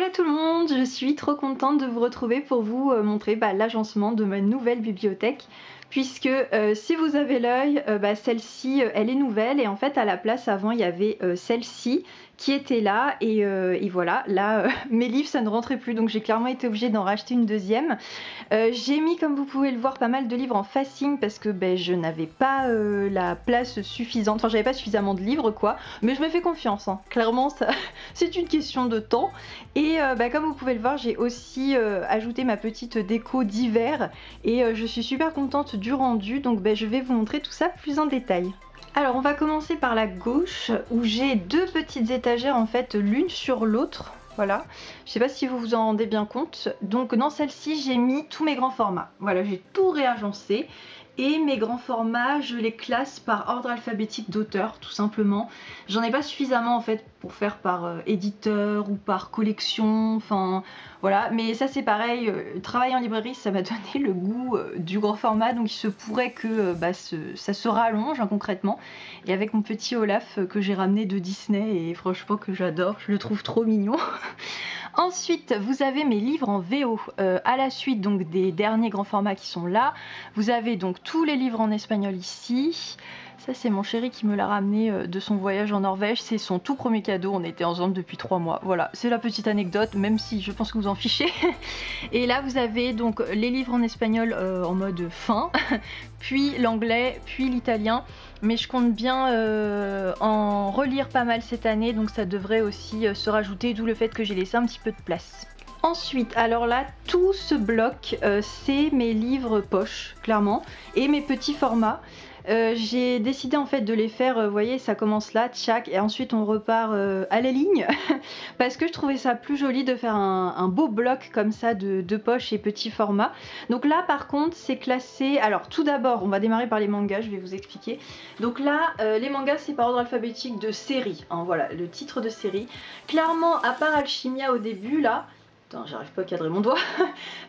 Voilà tout le monde, je suis trop contente de vous retrouver pour vous montrer l'agencement de ma nouvelle bibliothèque, puisque si vous avez l'œil, celle-ci elle est nouvelle et en fait à la place avant il y avait celle-ci qui était là et voilà, là mes livres ça ne rentrait plus, donc j'ai clairement été obligée d'en racheter une deuxième. J'ai mis, comme vous pouvez le voir, pas mal de livres en facing parce que je n'avais pas la place suffisante, enfin j'avais pas suffisamment de livres quoi, mais je me fais confiance, hein. Clairement ça c'est une question de temps. Et comme vous pouvez le voir, j'ai aussi ajouté ma petite déco d'hiver et je suis super contente du rendu, donc je vais vous montrer tout ça plus en détail. Alors on va commencer par la gauche où j'ai deux petites étagères en fait l'une sur l'autre. Voilà, je sais pas si vous vous en rendez bien compte. Donc dans celle-ci j'ai mis tous mes grands formats. Voilà, j'ai tout réagencé. Et mes grands formats, je les classe par ordre alphabétique d'auteur, tout simplement. J'en ai pas suffisamment en fait pour faire par éditeur ou par collection, enfin voilà. Mais ça c'est pareil, travailler en librairie ça m'a donné le goût du grand format, donc il se pourrait que ça se rallonge hein, concrètement. Et avec mon petit Olaf que j'ai ramené de Disney et franchement que j'adore, je le trouve trop mignon. Ensuite, vous avez mes livres en VO à la suite donc des derniers grands formats qui sont là. Vous avez donc tous les livres en espagnol ici. Ça c'est mon chéri qui me l'a ramené de son voyage en Norvège. C'est son tout premier cadeau, on était ensemble depuis 3 mois. Voilà, c'est la petite anecdote, même si je pense que vous en fichez. Et là vous avez donc les livres en espagnol en mode fin, puis l'anglais, puis l'italien. Mais je compte bien en relire pas mal cette année, donc ça devrait aussi se rajouter, d'où le fait que j'ai laissé un petit peu de place. Ensuite, alors là, tout ce bloc, c'est mes livres poche, clairement, et mes petits formats. J'ai décidé en fait de les faire, vous voyez, ça commence là, tchac, et ensuite on repart à la ligne, parce que je trouvais ça plus joli de faire un beau bloc comme ça de poche et petits formats. Donc là par contre c'est classé, alors tout d'abord on va démarrer par les mangas, je vais vous expliquer. Donc là les mangas c'est par ordre alphabétique de série, hein, voilà, le titre de série. Clairement à part Alchimia au début là, j'arrive pas à cadrer mon doigt.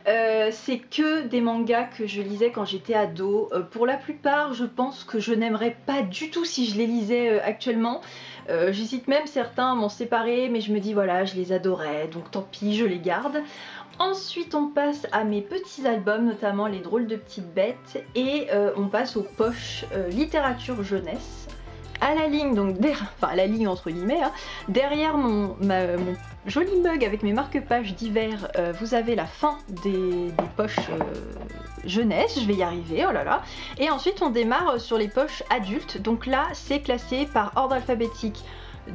C'est que des mangas que je lisais quand j'étais ado. Pour la plupart, je pense que je n'aimerais pas du tout si je les lisais actuellement. J'hésite même certains à m'en séparer, mais je me dis voilà, je les adorais, donc tant pis, je les garde. Ensuite, on passe à mes petits albums, notamment Les Drôles de Petites Bêtes, et on passe aux poches littérature jeunesse. À la ligne, donc enfin à la ligne entre guillemets, hein, derrière mon joli mug avec mes marque-pages d'hiver, vous avez la fin des poches jeunesse, je vais y arriver, oh là là. Et ensuite on démarre sur les poches adultes, donc là c'est classé par ordre alphabétique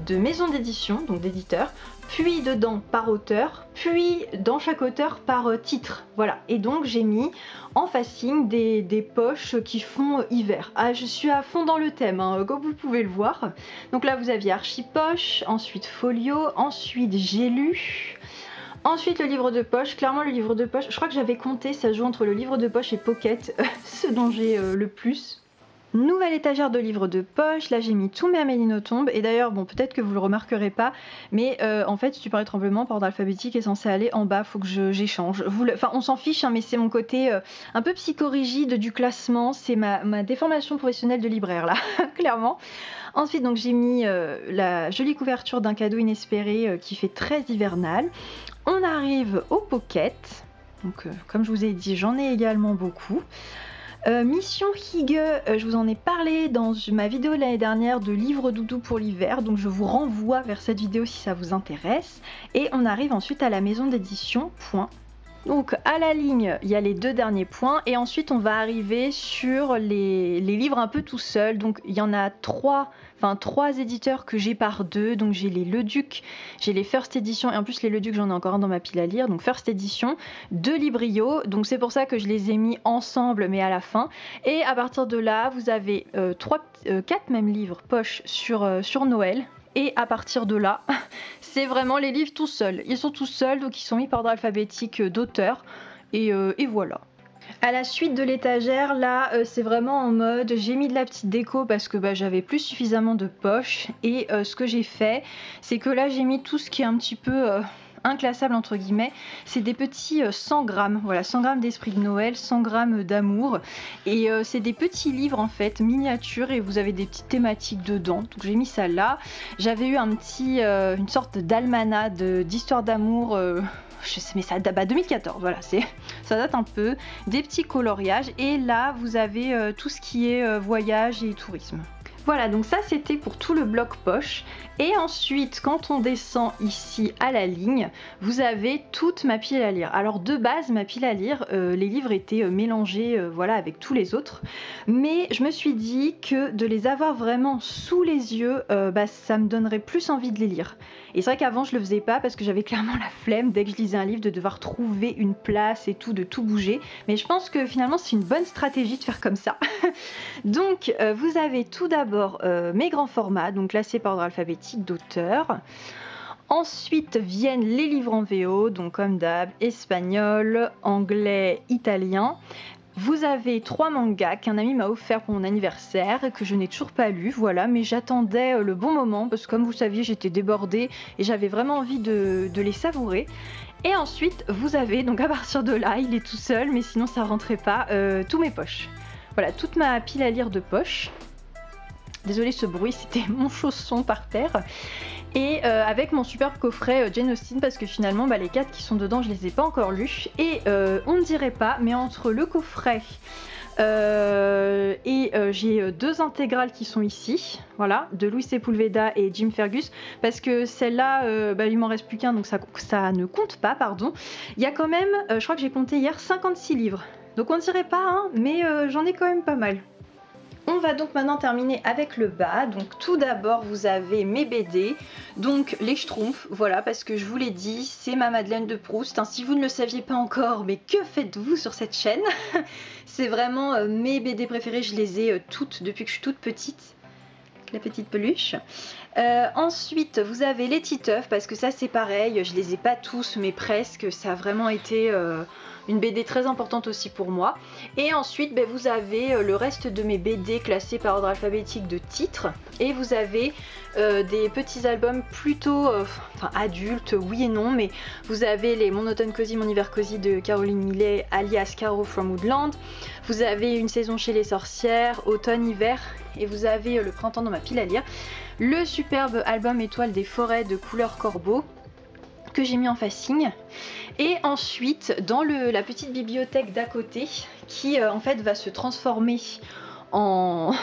de maison d'édition, donc d'éditeur, puis dedans par auteur, puis dans chaque auteur par titre, voilà. Et donc j'ai mis en facing des poches qui font hiver. Ah, je suis à fond dans le thème, hein, comme vous pouvez le voir. Donc là vous aviez Archipoche, ensuite Folio, ensuite J'ai lu. Ensuite le livre de poche, clairement le livre de poche, je crois que j'avais compté, ça joue entre le livre de poche et Pocket, ce dont j'ai le plus. Nouvelle étagère de livres de poche, là j'ai mis tous mes Amélie Nothomb, et d'ailleurs bon peut-être que vous le remarquerez pas, mais en fait Stupeur et Tremblement par ordre alphabétique est censé aller en bas, faut que j'échange. Enfin on s'en fiche hein, mais c'est mon côté un peu psychorigide du classement, c'est ma déformation professionnelle de libraire là, clairement. Ensuite donc j'ai mis la jolie couverture d'un cadeau inespéré qui fait très hivernal. On arrive au Pocket, donc comme je vous ai dit j'en ai également beaucoup. Mission Hygge, je vous en ai parlé dans ma vidéo de l'année dernière de livres doudou pour l'hiver, donc je vous renvoie vers cette vidéo si ça vous intéresse. Et on arrive ensuite à la maison d'édition Point. Donc à la ligne, il y a les deux derniers points et ensuite on va arriver sur les livres un peu tout seuls. Donc il y en a trois éditeurs que j'ai par deux. Donc j'ai les Leduc, j'ai les First Edition et en plus les Leduc j'en ai encore un dans ma pile à lire. Donc First Edition, deux Librio. Donc c'est pour ça que je les ai mis ensemble mais à la fin. Et à partir de là vous avez 4 mêmes livres poche sur Noël. Et à partir de là, c'est vraiment les livres tout seuls. Ils sont tous seuls, donc ils sont mis par ordre alphabétique d'auteur. Et voilà. À la suite de l'étagère, là, c'est vraiment en mode, j'ai mis de la petite déco parce que j'avais plus suffisamment de poches. Et ce que j'ai fait, c'est que là, j'ai mis tout ce qui est un petit peu inclassables entre guillemets. C'est des petits 100 grammes, voilà, 100 grammes d'esprit de Noël, 100 grammes d'amour. Et c'est des petits livres en fait, miniatures, et vous avez des petites thématiques dedans. Donc j'ai mis ça là. J'avais eu une sorte d'almanach d'histoire d'amour. Je sais, mais ça date 2014, voilà, ça date un peu, des petits coloriages, et là vous avez tout ce qui est voyage et tourisme. Voilà, donc ça c'était pour tout le bloc poche. Et ensuite, quand on descend ici à la ligne, vous avez toute ma pile à lire. Alors de base, ma pile à lire, les livres étaient mélangés voilà, avec tous les autres. Mais je me suis dit que de les avoir vraiment sous les yeux, ça me donnerait plus envie de les lire. Et c'est vrai qu'avant je le faisais pas parce que j'avais clairement la flemme dès que je lisais un livre de devoir trouver une place et tout, de tout bouger. Mais je pense que finalement c'est une bonne stratégie de faire comme ça. Donc vous avez tout d'abord mes grands formats, donc classés par ordre alphabétique d'auteur. Ensuite viennent les livres en VO, donc comme d'hab, espagnol, anglais, italien. Vous avez 3 mangas qu'un ami m'a offert pour mon anniversaire et que je n'ai toujours pas lu, voilà, mais j'attendais le bon moment parce que comme vous saviez j'étais débordée et j'avais vraiment envie de les savourer. Et ensuite vous avez, donc à partir de là, il est tout seul mais sinon ça rentrait pas, tous mes poches. Voilà, toute ma pile à lire de poche. Désolée ce bruit, c'était mon chausson par terre. Et avec mon superbe coffret Jane Austen, parce que finalement les 4 qui sont dedans je les ai pas encore lus. Et on ne dirait pas, mais entre le coffret et j'ai 2 intégrales qui sont ici, voilà, de Luis Sepulveda et Jim Fergus, parce que celle-là, il m'en reste plus qu'un, donc ça ne compte pas, pardon. Il y a quand même, je crois que j'ai compté hier, 56 livres. Donc on ne dirait pas, hein, mais j'en ai quand même pas mal. On va donc maintenant terminer avec le bas. Donc tout d'abord vous avez mes BD, donc les Schtroumpfs, voilà, parce que je vous l'ai dit, c'est ma Madeleine de Proust, hein. Si vous ne le saviez pas encore, mais que faites-vous sur cette chaîne? C'est vraiment mes BD préférées, je les ai toutes depuis que je suis toute petite. La petite peluche. Ensuite vous avez les Titeufs, parce que ça c'est pareil, je les ai pas tous mais presque, ça a vraiment été une BD très importante aussi pour moi. Et ensuite vous avez le reste de mes BD classés par ordre alphabétique de titres, et vous avez des petits albums plutôt adultes, oui et non, mais vous avez les Mon automne cosy, mon hiver cosy de Caroline Millet alias Caro from Woodland, vous avez Une saison chez les sorcières, automne-hiver, et vous avez le printemps dans ma pile à lire, le superbe album Étoile des forêts de couleur corbeau que j'ai mis en facing. Et ensuite dans la petite bibliothèque d'à côté qui en fait va se transformer en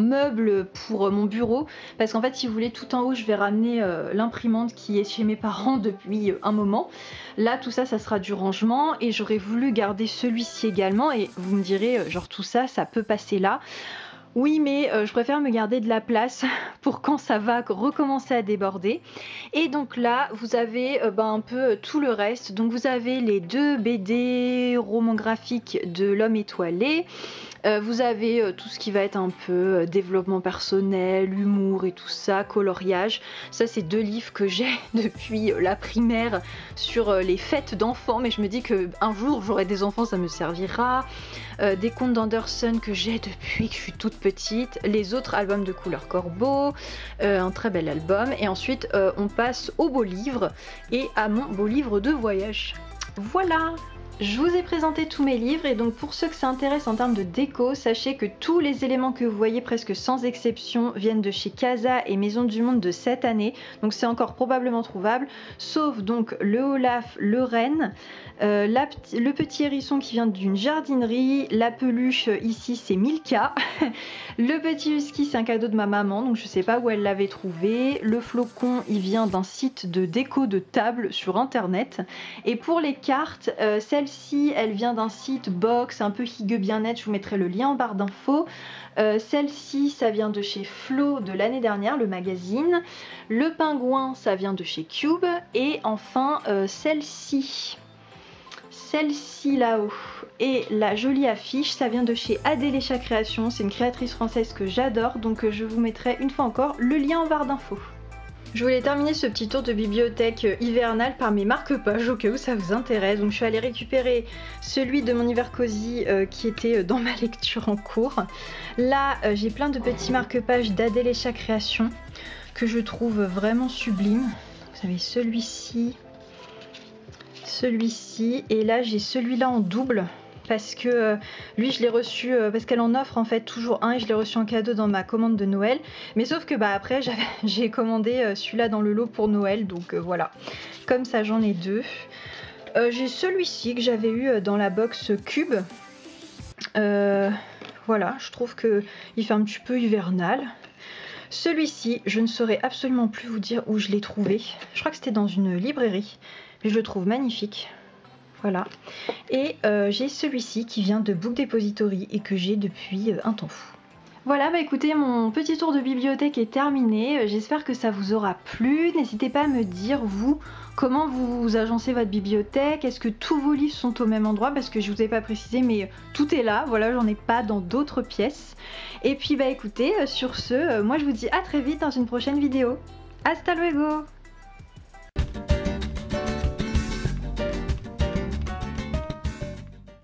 meuble pour mon bureau, parce qu'en fait si vous voulez tout en haut je vais ramener l'imprimante qui est chez mes parents depuis un moment. Là tout ça sera du rangement, et j'aurais voulu garder celui-ci également, et vous me direz genre tout ça peut passer là. Oui, mais je préfère me garder de la place pour quand ça va recommencer à déborder. Et donc là, vous avez un peu tout le reste. Donc vous avez les 2 BD romans graphiques de L'Homme étoilé. Vous avez tout ce qui va être un peu développement personnel, humour et tout ça, coloriage. Ça c'est 2 livres que j'ai depuis la primaire sur les fêtes d'enfants, mais je me dis qu'un jour j'aurai des enfants, ça me servira. Des contes d'Anderson que j'ai depuis que je suis toute petite. Les autres albums de couleur corbeau, un très bel album. Et ensuite on passe au beau livre et à mon beau livre de voyage. Voilà! Je vous ai présenté tous mes livres, et donc pour ceux que ça intéresse en termes de déco, sachez que tous les éléments que vous voyez presque sans exception viennent de chez Casa et Maison du Monde de cette année, donc c'est encore probablement trouvable, sauf donc le Olaf, le renne, le petit hérisson qui vient d'une jardinerie, la peluche ici c'est Milka, le petit husky c'est un cadeau de ma maman, donc je sais pas où elle l'avait trouvé, le flocon il vient d'un site de déco de table sur internet, et pour les cartes, celle-ci elle vient d'un site box un peu higueux bien-être, je vous mettrai le lien en barre d'infos. Celle-ci ça vient de chez Flo de l'année dernière, le magazine. Le pingouin ça vient de chez Cube, et enfin celle-ci là-haut et la jolie affiche ça vient de chez Adélécha Création, c'est une créatrice française que j'adore, donc je vous mettrai une fois encore le lien en barre d'infos. Je voulais terminer ce petit tour de bibliothèque hivernale par mes marque-pages au cas où ça vous intéresse. Donc je suis allée récupérer celui de mon hiver cosy qui était dans ma lecture en cours. Là j'ai plein de petits marque-pages d'Adélécha Création que je trouve vraiment sublimes. Vous avez celui-ci, celui-ci, et là j'ai celui-là en double. Parce que lui je l'ai reçu parce qu'elle en offre en fait toujours un et je l'ai reçu en cadeau dans ma commande de Noël, mais sauf que bah après j'ai commandé celui-là dans le lot pour Noël, donc voilà, comme ça j'en ai deux. J'ai celui-ci que j'avais eu dans la box Cube, voilà, je trouve que il fait un petit peu hivernal. Celui-ci je ne saurais absolument plus vous dire où je l'ai trouvé, je crois que c'était dans une librairie, mais je le trouve magnifique. Voilà, et j'ai celui-ci qui vient de Book Depository et que j'ai depuis un temps fou. Voilà, bah écoutez, mon petit tour de bibliothèque est terminé, j'espère que ça vous aura plu. N'hésitez pas à me dire, vous, comment vous agencez votre bibliothèque, est-ce que tous vos livres sont au même endroit, parce que je vous ai pas précisé, mais tout est là, voilà, j'en ai pas dans d'autres pièces. Et puis bah écoutez, sur ce, moi je vous dis à très vite dans une prochaine vidéo. Hasta luego!